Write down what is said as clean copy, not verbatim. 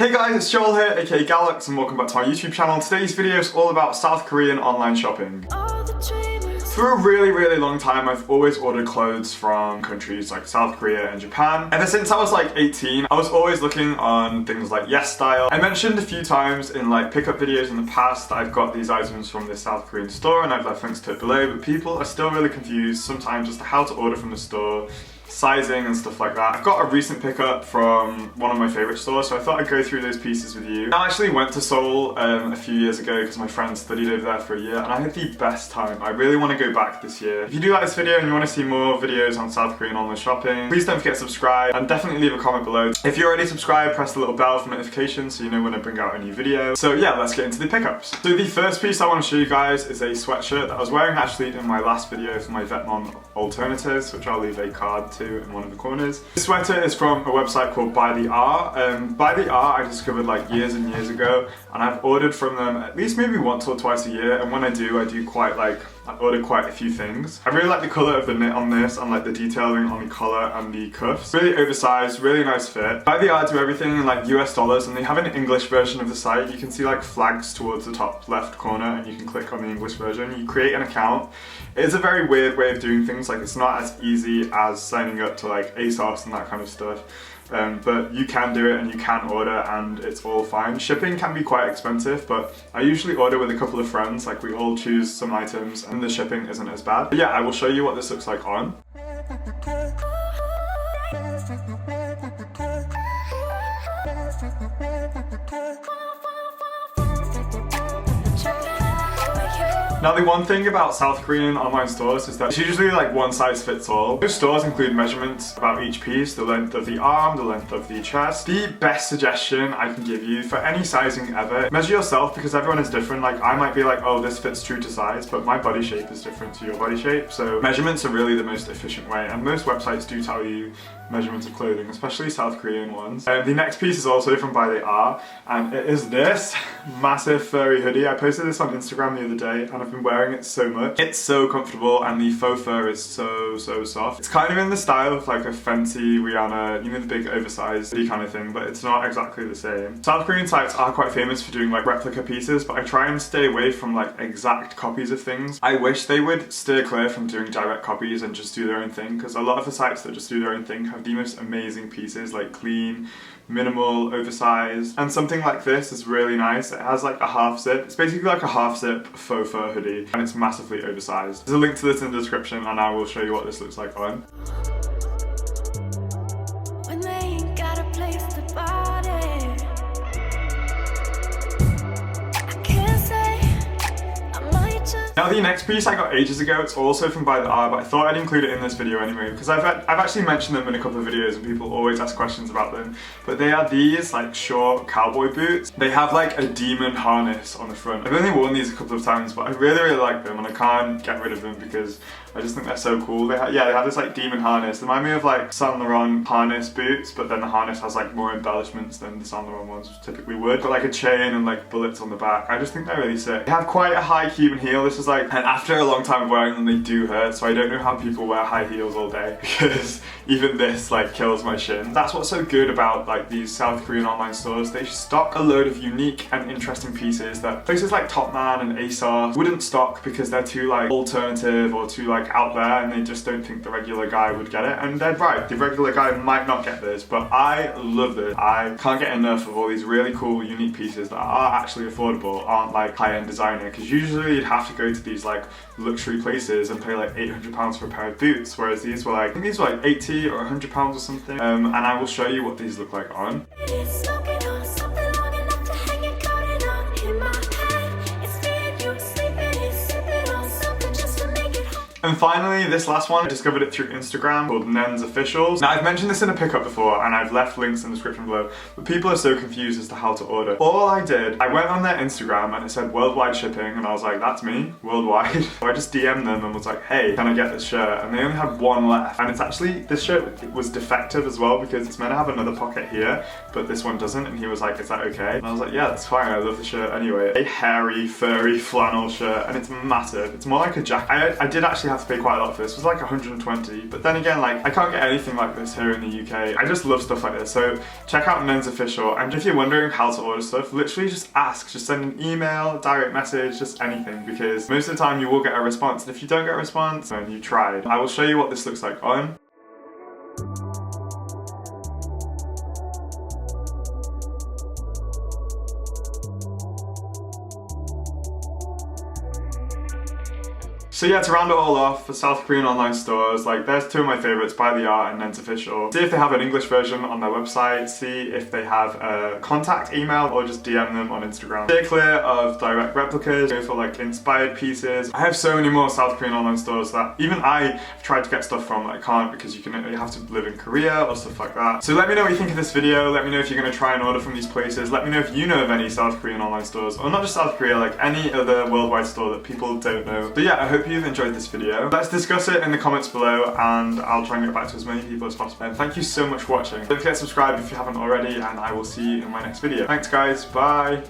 Hey guys, it's Joel here, aka Gallucks, and welcome back to my YouTube channel. Today's video is all about South Korean online shopping. For a really long time, I've always ordered clothes from countries like South Korea and Japan. Ever since I was like 18, I was always looking on things like YesStyle. I mentioned a few times in like pickup videos in the past that I've got these items from this South Korean store, and I've left links to it below, but people are still really confused sometimes as to how to order from the store, sizing and stuff like that. I've got a recent pickup from one of my favourite stores, so I thought I'd go through those pieces with you. I actually went to Seoul a few years ago because my friend studied over there for a year, and I had the best time. I really want to go back this year. If you do like this video and you want to see more videos on South Korean online shopping, please don't forget to subscribe and definitely leave a comment below. If you're already subscribed, press the little bell for notifications so you know when I bring out a new video. So yeah, let's get into the pickups. So the first piece I want to show you guys is a sweatshirt that I was wearing actually in my last video for my Vetmon alternatives, which I'll leave a card to in one of the corners. This sweater is from a website called By the R. By the R I discovered like years and years ago, and I've ordered from them at least maybe once or twice a year, and when I do I order quite a few things. I really like the colour of the knit on this and like the detailing on the collar and the cuffs. Really oversized, really nice fit. By the R do everything in like US dollars, and they have an English version of the site. You can see like flags towards the top left corner, and you can click on the English version. You create an account. It is a very weird way of doing things. Like, it's not as easy as signing up to like ASOS and that kind of stuff. But you can do it and you can order, and it's all fine. Shipping can be quite expensive, but I usually order with a couple of friends. Like, we all choose some items and the shipping isn't as bad. But yeah, I will show you what this looks like on. Now, the one thing about South Korean online stores is that it's usually like one size fits all. Most stores include measurements about each piece, the length of the arm, the length of the chest. The best suggestion I can give you for any sizing ever, measure yourself, because everyone is different. Like, I might be like, oh, this fits true to size, but my body shape is different to your body shape. So measurements are really the most efficient way, and most websites do tell you measurements of clothing, especially South Korean ones. The next piece is also from By the R, and it is this massive furry hoodie. I posted this on Instagram the other day, and I've been wearing it so much. It's so comfortable, and the faux fur is so soft. It's kind of in the style of like a Fenty, Rihanna, you know, the big oversized hoodie kind of thing, but it's not exactly the same. South Korean sites are quite famous for doing like replica pieces, but I try and stay away from like exact copies of things. I wish they would steer clear from doing direct copies and just do their own thing, because a lot of the sites that just do their own thing have the most amazing pieces, like clean, minimal, oversized, and something like this is really nice. It has like a half zip. It's basically like a half zip faux fur hoodie, and it's massively oversized. There's a link to this in the description, and I will show you what this looks like on. Now, the next piece I got ages ago, it's also from By the R, but I thought I'd include it in this video anyway, because I've actually mentioned them in a couple of videos and people always ask questions about them. But they are these like short cowboy boots. They have like a demon harness on the front. I've only worn these a couple of times, but I really like them, and I can't get rid of them because I just think they're so cool. They have this like demon harness. They remind me of like Saint Laurent harness boots, but then the harness has like more embellishments than the Saint Laurent ones typically would. But like a chain and like bullets on the back. I just think they're really sick. They have quite a high Cuban heel. This is like, and after a long time of wearing them, they do hurt. So I don't know how people wear high heels all day, because even this like kills my shin. That's what's so good about like these South Korean online stores. They stock a load of unique and interesting pieces that places like Topman and ASOS wouldn't stock, because they're too like alternative or too like out there, and they just don't think the regular guy would get it. And they're right, the regular guy might not get this, but I love this. I can't get enough of all these really cool unique pieces that are actually affordable, aren't like high-end designer, because usually you'd have to go to these like luxury places and pay like £800 for a pair of boots, whereas these were like, I think these were like 80 or £100 or something. And I will show you what these look like on. And finally, this last one, I discovered it through Instagram, called Nen's Officials. Now, I've mentioned this in a pickup before, and I've left links in the description below, but people are so confused as to how to order. All I did, I went on their Instagram and it said worldwide shipping, and I was like, that's me, worldwide. So I just DM'd them and was like, hey, can I get this shirt? And they only had one left. And it's actually, this shirt was defective as well, because it's meant to have another pocket here, but this one doesn't. And he was like, is that okay? And I was like, yeah, that's fine, I love the shirt anyway. A hairy, furry flannel shirt, and it's massive. It's more like a jacket. I did actually had to pay quite a lot for this. It was like 120, but then again, like I can't get anything like this here in the UK. I just love stuff like this. So check out Men's Official, and if you're wondering how to order stuff, literally just ask. Just send an email, direct message, just anything, because most of the time you will get a response. And if you don't get a response, then you tried. I will show you what this looks like on. So yeah, to round it all off, for South Korean online stores, like there's two of my favourites, By the Art and Men's Official. See if they have an English version on their website, see if they have a contact email, or just DM them on Instagram. Stay clear of direct replicas, go for like inspired pieces. I have so many more South Korean online stores that even I have tried to get stuff from that I can't, because you have to live in Korea or stuff like that. So let me know what you think of this video, let me know if you're going to try and order from these places, let me know if you know of any South Korean online stores, or not just South Korea, like any other worldwide store that people don't know. But yeah, I hope you've enjoyed this video. Let's discuss it in the comments below, and I'll try and get back to as many people as possible. And thank you so much for watching. Don't forget to subscribe if you haven't already, and I will see you in my next video. Thanks guys, bye!